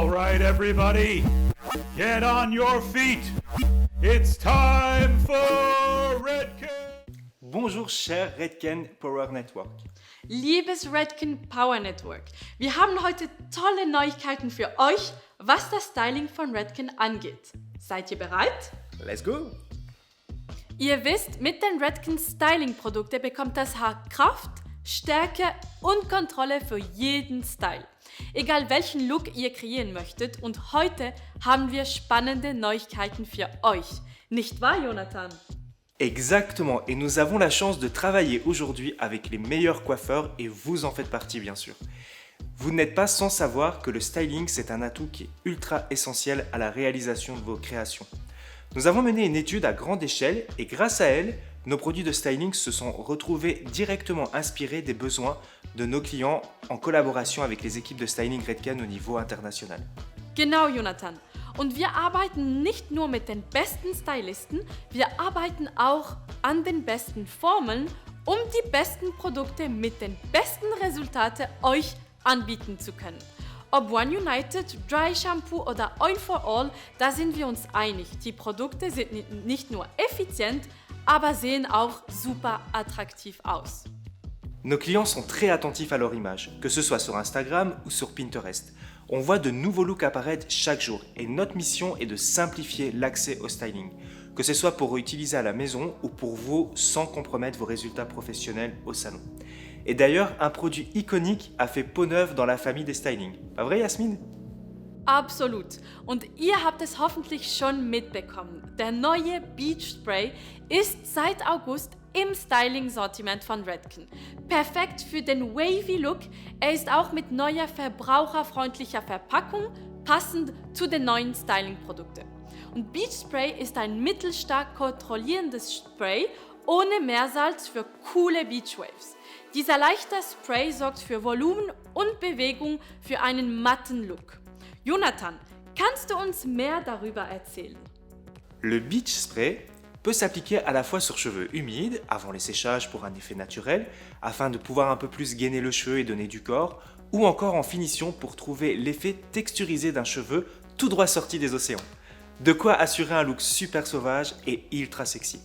All right, everybody, get on your feet. It's time for Redken. Bonjour, cher Redken Power Network. Liebes Redken Power Network, wir haben heute tolle Neuigkeiten für euch, was das Styling von Redken angeht. Seid ihr bereit? Let's go! Ihr wisst, mit den Redken Styling-Produkten bekommt das Haar Kraft, Stärke und Kontrolle für jeden Style. Egal welchen Look ihr kreieren möchtet, und heute haben wir spannende Neuigkeiten für euch. Nicht wahr, Jonathan? Exactement, et nous avons la chance de travailler aujourd'hui avec les meilleurs coiffeurs et vous en faites partie bien sûr. Vous n'êtes pas sans savoir que le styling c'est un atout qui est ultra essentiel à la réalisation de vos créations. Nous avons mené une étude à grande échelle et grâce à elle, nos produits de styling se sont retrouvés directement inspirés des besoins de nos clients en collaboration avec les équipes de styling Redken au niveau international. Genau, Jonathan. Und wir arbeiten nicht nur mit den besten Stylisten, wir arbeiten auch an den besten Formeln, um die besten Produkte mit den besten Resultaten euch anbieten zu können. Ob One United, Dry Shampoo oder Oil for All, da sind wir uns einig. Die Produkte sind nicht nur effizient, aber sehen auch super attraktiv aus. Nos clients sont très attentifs à leur image, que ce soit sur Instagram ou sur Pinterest. On voit de nouveaux looks apparaître chaque jour et notre mission est de simplifier l'accès au styling, que ce soit pour utiliser à la maison ou pour vous sans compromettre vos résultats professionnels au salon. Et d'ailleurs, un produit iconique a fait peau neuve dans la famille des styling. Pas vrai, Yasmine? Absolut. Und ihr habt es hoffentlich schon mitbekommen. Der neue Beach Spray ist seit August im Styling-Sortiment von Redken. Perfekt für den wavy Look. Er ist auch mit neuer verbraucherfreundlicher Verpackung passend zu den neuen Styling-Produkten. Und Beach Spray ist ein mittelstark kontrollierendes Spray ohne Meersalz für coole Beachwaves. Dieser leichte Spray sorgt für Volumen und Bewegung für einen matten Look. Jonathan, kannst du uns mehr darüber erzählen? Le Beach Spray peut s'appliquer à la fois sur cheveux humides, avant les séchages pour un effet naturel, afin de pouvoir un peu plus gainer le cheveu et donner du corps, ou encore en finition pour trouver l'effet texturisé d'un cheveu tout droit sorti des océans. De quoi assurer un look super sauvage et ultra sexy.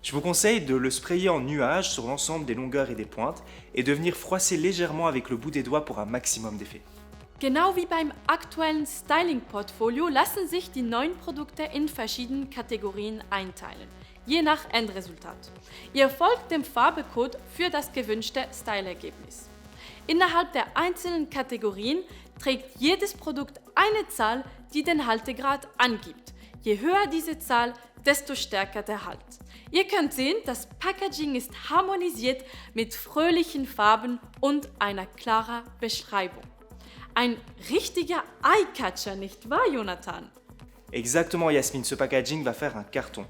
Je vous conseille de le sprayer en nuage sur l'ensemble des longueurs et des pointes et de venir froisser légèrement avec le bout des doigts pour un maximum d'effet. Genau wie beim aktuellen Styling-Portfolio lassen sich die neuen Produkte in verschiedenen Kategorien einteilen, je nach Endresultat. Ihr folgt dem Farbecode für das gewünschte Stylergebnis. Innerhalb der einzelnen Kategorien trägt jedes Produkt eine Zahl, die den Haltegrad angibt. Je höher diese Zahl, desto stärker der Halt. Ihr könnt sehen, das Packaging ist harmonisiert mit fröhlichen Farben und einer klaren Beschreibung. Ein richtiger Eye-Catcher, nicht wahr, Jonathan? Exactement, Yasmine, ce packaging va faire un carton.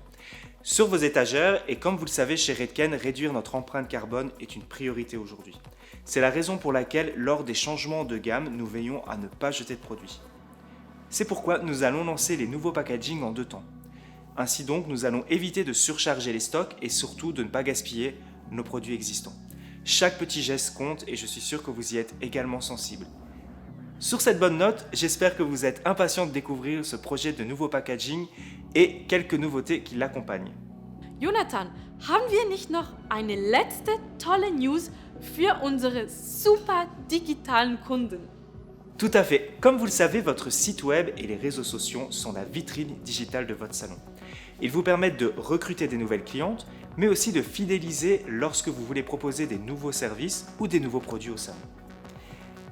Sur vos étagères, et comme vous le savez chez Redken, réduire notre empreinte carbone est une priorité aujourd'hui. C'est la raison pour laquelle, lors des changements de gamme, nous veillons à ne pas jeter de produits. C'est pourquoi nous allons lancer les nouveaux packaging en 2 temps. Ainsi donc, nous allons éviter de surcharger les stocks et surtout de ne pas gaspiller nos produits existants. Chaque petit geste compte et je suis sûr que vous y êtes également sensible. Sur cette bonne note, j'espère que vous êtes impatient de découvrir ce projet de nouveau packaging et quelques nouveautés qui l'accompagnent. Jonathan, haben wir nicht noch eine letzte tolle News für unsere super digitalen Kunden? Tout à fait. Comme vous le savez, votre site web et les réseaux sociaux sont la vitrine digitale de votre salon. Ils vous permettent de recruter des nouvelles clientes, mais aussi de fidéliser lorsque vous voulez proposer des nouveaux services ou des nouveaux produits au salon.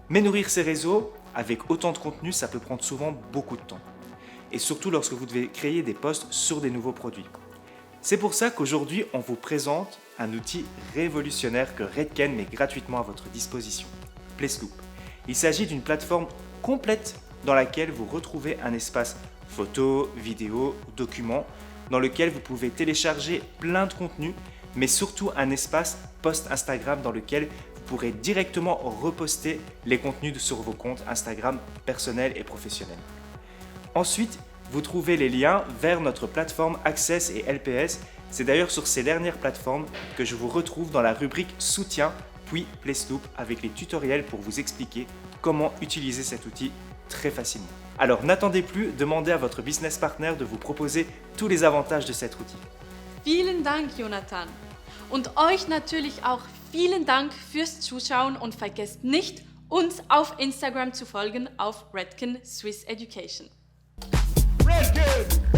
Mais nourrir ces réseaux avec autant de contenu, ça peut prendre souvent beaucoup de temps. Et surtout lorsque vous devez créer des posts sur des nouveaux produits. C'est pour ça qu'aujourd'hui, on vous présente un outil révolutionnaire que Redken met gratuitement à votre disposition, Placeloop. Il s'agit d'une plateforme complète dans laquelle vous retrouvez un espace photos, vidéos, documents, dans lequel vous pouvez télécharger plein de contenus, mais surtout un espace post Instagram dans lequel vous pourrez directement reposter les contenus sur vos comptes Instagram personnels et professionnels. Ensuite, vous trouvez les liens vers notre plateforme Access et LPS. C'est d'ailleurs sur ces dernières plateformes que je vous retrouve dans la rubrique Soutien, puis Placeloop avec les tutoriels pour vous expliquer comment utiliser cet outil très facilement. Alors n'attendez plus, demandez à votre business partner de vous proposer tous les avantages de cet outil. Vielen Dank, Jonathan. Und euch natürlich auch vielen Dank fürs Zuschauen und vergesst nicht, uns auf Instagram zu folgen auf Redken Swiss Education. Redken!